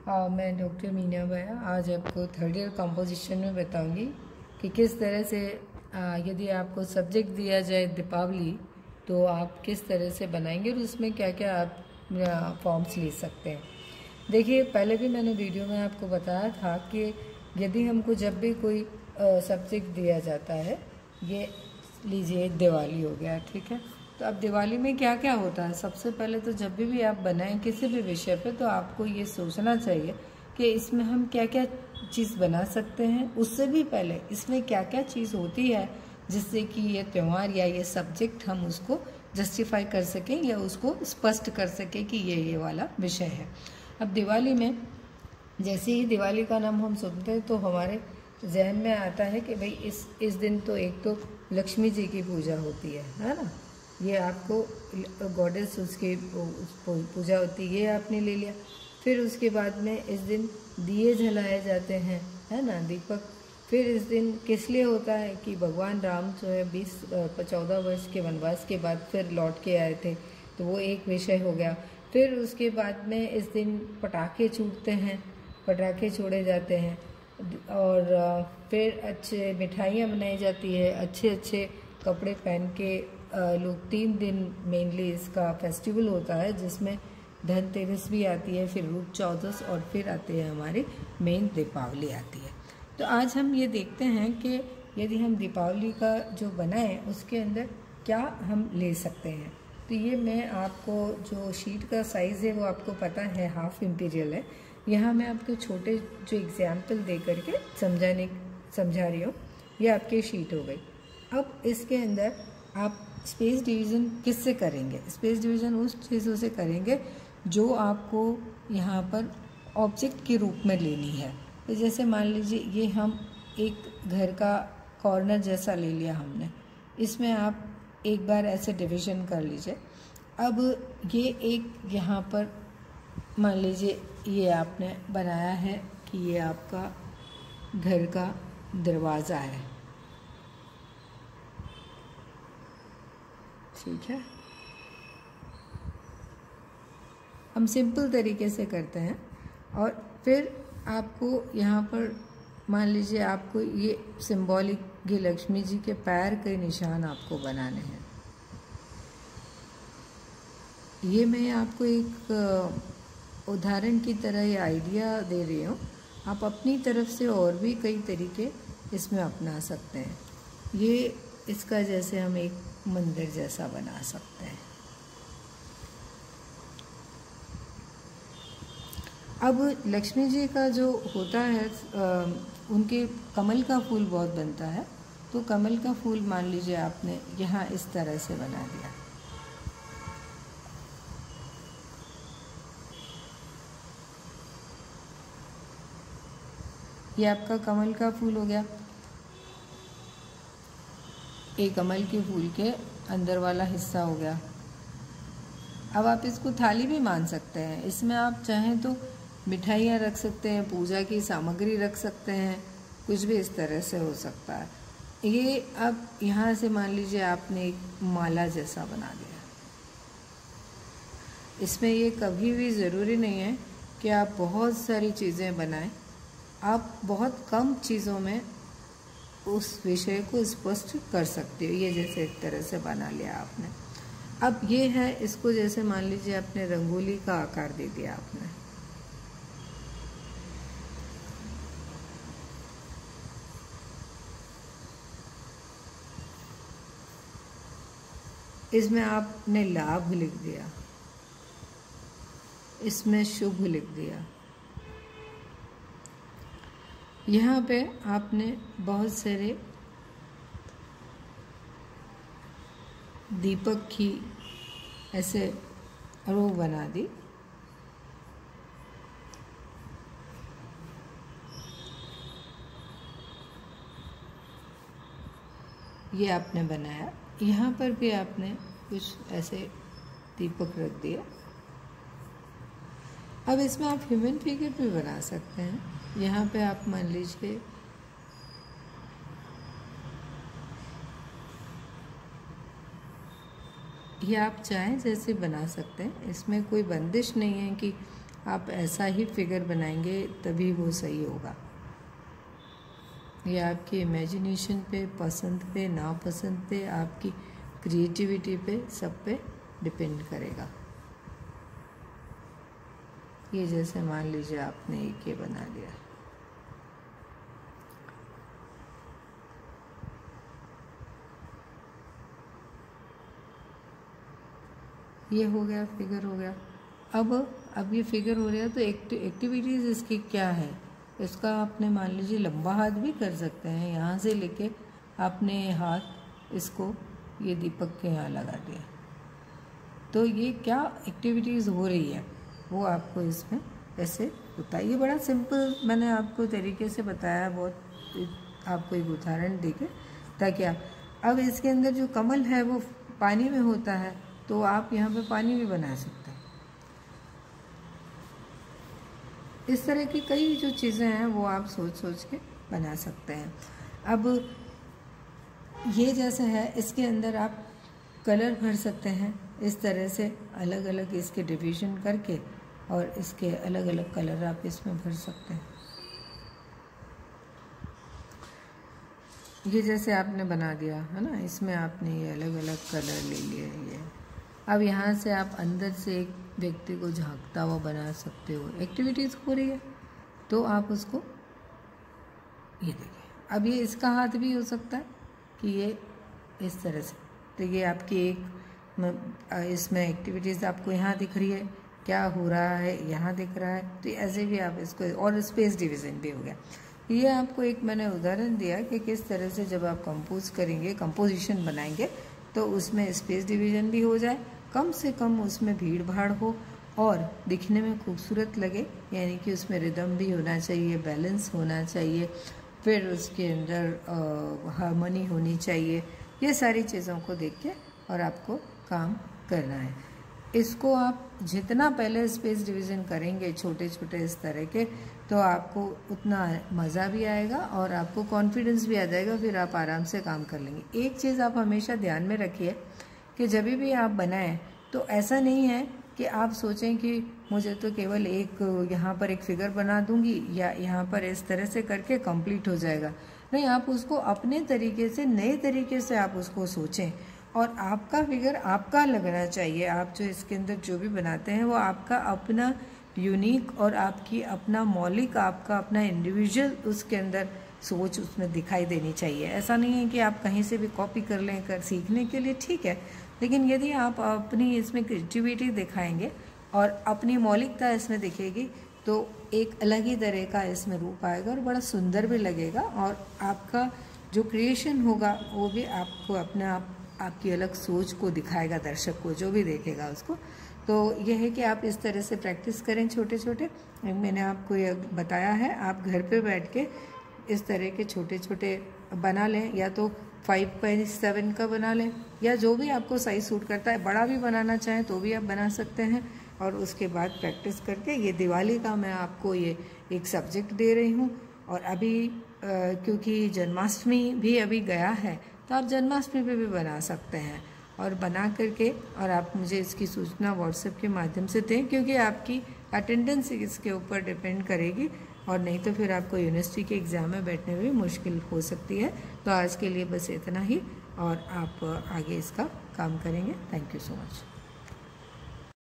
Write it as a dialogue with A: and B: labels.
A: मैं डॉक्टर मीना भैया आज आपको थर्ड ईयर कंपोजिशन में बताऊंगी कि किस तरह से यदि आपको सब्जेक्ट दिया जाए दीपावली तो आप किस तरह से बनाएंगे और उसमें क्या क्या आप फॉर्म्स ले सकते हैं। देखिए, पहले भी मैंने वीडियो में आपको बताया था कि यदि हमको जब भी कोई सब्जेक्ट दिया जाता है, ये लीजिए दिवाली हो गया, ठीक है। तो अब दिवाली में क्या क्या होता है, सबसे पहले तो जब भी आप बनाएं किसी भी विषय पे तो आपको ये सोचना चाहिए कि इसमें हम क्या क्या चीज़ बना सकते हैं। उससे भी पहले इसमें क्या क्या चीज़ होती है जिससे कि ये त्यौहार या ये सब्जेक्ट हम उसको जस्टिफाई कर सकें या उसको स्पष्ट कर सकें कि ये वाला विषय है। अब दिवाली में जैसे ही दिवाली का नाम हम सुनते हैं तो हमारे जहन में आता है कि भाई इस दिन तो एक तो लक्ष्मी जी की पूजा होती है ना। ये आपको गॉडेस उसकी पूजा होती है, ये आपने ले लिया। फिर उसके बाद में इस दिन दिए जलाए जाते हैं, है ना, दीपक। फिर इस दिन किस लिए होता है कि भगवान राम जो है 14 वर्ष के वनवास के बाद फिर लौट के आए थे, तो वो एक विषय हो गया। फिर उसके बाद में इस दिन पटाखे छूटते हैं, पटाखे छोड़े जाते हैं और फिर अच्छे मिठाइयाँ बनाई जाती है, अच्छे अच्छे कपड़े पहन के लोग 3 दिन मेनली इसका फेस्टिवल होता है जिसमें धनतेरस भी आती है, फिर रूप चौदस और फिर आती है हमारी मेन दीपावली आती है। तो आज हम ये देखते हैं कि यदि हम दीपावली का जो बनाएं उसके अंदर क्या हम ले सकते हैं। तो ये मैं आपको जो शीट का साइज़ है वो आपको पता है हाफ इम्पीरियल है। यहाँ मैं आपको छोटे जो एग्जाम्पल दे करके समझा रही हूँ। ये आपकी शीट हो गई। अब इसके अंदर आप स्पेस डिवीज़न किससे करेंगे? स्पेस डिवीज़न उस चीज़ों से करेंगे जो आपको यहाँ पर ऑब्जेक्ट के रूप में लेनी है। तो जैसे मान लीजिए ये हम एक घर का कॉर्नर जैसा ले लिया हमने, इसमें आप एक बार ऐसे डिवीज़न कर लीजिए। अब ये एक यहाँ पर मान लीजिए ये आपने बनाया है कि ये आपका घर का दरवाज़ा है, ठीक है। हम सिंपल तरीके से करते हैं और फिर आपको यहाँ पर मान लीजिए आपको ये सिंबॉलिक ये लक्ष्मी जी के पैर के निशान आपको बनाने हैं। ये मैं आपको एक उदाहरण की तरह ये आइडिया दे रही हूँ। आप अपनी तरफ से और भी कई तरीके इसमें अपना सकते हैं। ये इसका जैसे हम एक मंदिर जैसा बना सकते हैं। अब लक्ष्मी जी का जो होता है उनके कमल का फूल बहुत बनता है, तो कमल का फूल मान लीजिए आपने यहाँ इस तरह से बना दिया। ये आपका कमल का फूल हो गया। एक कमल के फूल के अंदर वाला हिस्सा हो गया। अब आप इसको थाली भी मान सकते हैं। इसमें आप चाहें तो मिठाइयाँ रख सकते हैं, पूजा की सामग्री रख सकते हैं, कुछ भी इस तरह से हो सकता है। ये अब यहाँ से मान लीजिए आपने एक माला जैसा बना दिया। इसमें ये कभी भी ज़रूरी नहीं है कि आप बहुत सारी चीज़ें बनाएं। आप बहुत कम चीज़ों में उस विषय को स्पष्ट कर सकते हो। ये जैसे एक तरह से बना लिया आपने। अब ये है, इसको जैसे मान लीजिए आपने रंगोली का आकार दे दिया आपने। इसमें आपने लाभ लिख दिया, इसमें शुभ लिख दिया। यहाँ पे आपने बहुत सारे दीपक की ऐसे रो बना दी। ये आपने बनाया। यहाँ पर भी आपने कुछ ऐसे दीपक रख दिया। अब इसमें आप ह्यूमन फिगर भी बना सकते हैं। यहाँ पे आप मान लीजिए ये आप चाहें जैसे बना सकते हैं। इसमें कोई बंदिश नहीं है कि आप ऐसा ही फिगर बनाएंगे तभी वो सही होगा। ये आपकी इमेजिनेशन पे, पसंद पे, नापसंद पे, आपकी क्रिएटिविटी पे, सब पे डिपेंड करेगा। ये जैसे मान लीजिए आपने एक ये बना लिया, ये हो गया, फिगर हो गया। अब ये फिगर हो रहा है तो एक्टिविटीज़ इसकी क्या है, इसका आपने मान लीजिए लंबा हाथ भी कर सकते हैं, यहाँ से लेके आपने हाथ इसको ये दीपक के यहाँ लगा दिया। तो ये क्या एक्टिविटीज़ हो रही है वो आपको इसमें ऐसे होता है। ये बड़ा सिंपल मैंने आपको तरीके से बताया, बहुत आपको एक उदाहरण देके, ताकि आप अब इसके अंदर जो कमल है वो पानी में होता है, तो आप यहाँ पे पानी भी बना सकते हैं। इस तरह की कई जो चीज़ें हैं वो आप सोच सोच के बना सकते हैं। अब ये जैसा है, इसके अंदर आप कलर भर सकते हैं इस तरह से, अलग अलग इसके डिवीज़न करके, और इसके अलग अलग कलर आप इसमें भर सकते हैं। ये जैसे आपने बना दिया है ना, इसमें आपने ये अलग अलग कलर ले लिए। ये अब यहाँ से आप अंदर से एक व्यक्ति को झांकता हुआ बना सकते हो, एक्टिविटीज़ हो रही है तो आप उसको, ये देखिए अब ये इसका हाथ भी हो सकता है कि ये इस तरह से, तो ये आपकी एक इसमें एक्टिविटीज़ आपको यहाँ दिख रही है, क्या हो रहा है यहाँ दिख रहा है, तो ऐसे भी आप इसको, और स्पेस डिवीज़न भी हो गया। ये आपको एक मैंने उदाहरण दिया कि किस तरह से जब आप कंपोज करेंगे, कंपोजिशन बनाएंगे, तो उसमें स्पेस डिवीज़न भी हो जाए, कम से कम उसमें भीड़ भाड़ हो और दिखने में खूबसूरत लगे, यानी कि उसमें रिदम भी होना चाहिए, बैलेंस होना चाहिए, फिर उसके अंदर हार्मनी होनी चाहिए। ये सारी चीज़ों को देख के और आपको काम करना है। इसको आप जितना पहले स्पेस डिवीज़न करेंगे छोटे छोटे इस तरह के, तो आपको उतना मज़ा भी आएगा और आपको कॉन्फिडेंस भी आ जाएगा, फिर आप आराम से काम कर लेंगे। एक चीज़ आप हमेशा ध्यान में रखिए कि जब भी आप बनाएं तो ऐसा नहीं है कि आप सोचें कि मुझे तो केवल एक यहाँ पर एक फिगर बना दूंगी या यहाँ पर इस तरह से करके कंप्लीट हो जाएगा। नहीं, आप उसको अपने तरीके से, नए तरीके से आप उसको सोचें, और आपका फिगर आपका लगना चाहिए। आप जो इसके अंदर जो भी बनाते हैं वो आपका अपना यूनिक और आपकी अपना मौलिक, आपका अपना इंडिविजुअल उसके अंदर सोच उसमें दिखाई देनी चाहिए। ऐसा नहीं है कि आप कहीं से भी कॉपी कर लें, कर सीखने के लिए ठीक है, लेकिन यदि आप अपनी इसमें क्रिएटिविटी दिखाएंगे और अपनी मौलिकता इसमें दिखेगी तो एक अलग ही तरह का इसमें रूप आएगा और बड़ा सुंदर भी लगेगा, और आपका जो क्रिएशन होगा वो भी आपको अपना आपकी अलग सोच को दिखाएगा, दर्शक को, जो भी देखेगा उसको। तो यह है कि आप इस तरह से प्रैक्टिस करें छोटे छोटे। मैंने आपको ये बताया है, आप घर पे बैठ के इस तरह के छोटे छोटे बना लें, या तो 5x7 का बना लें, या जो भी आपको साइज सूट करता है। बड़ा भी बनाना चाहें तो भी आप बना सकते हैं, और उसके बाद प्रैक्टिस करके, ये दिवाली का मैं आपको ये एक सब्जेक्ट दे रही हूँ। और अभी क्योंकि जन्माष्टमी भी अभी गया है, तो आप जन्माष्टमी पे भी बना सकते हैं, और बना करके और आप मुझे इसकी सूचना व्हाट्सएप के माध्यम से दें, क्योंकि आपकी अटेंडेंस इसके ऊपर डिपेंड करेगी, और नहीं तो फिर आपको यूनिवर्सिटी के एग्ज़ाम में बैठने में भी मुश्किल हो सकती है। तो आज के लिए बस इतना ही, और आप आगे इसका काम करेंगे। Thank you so much.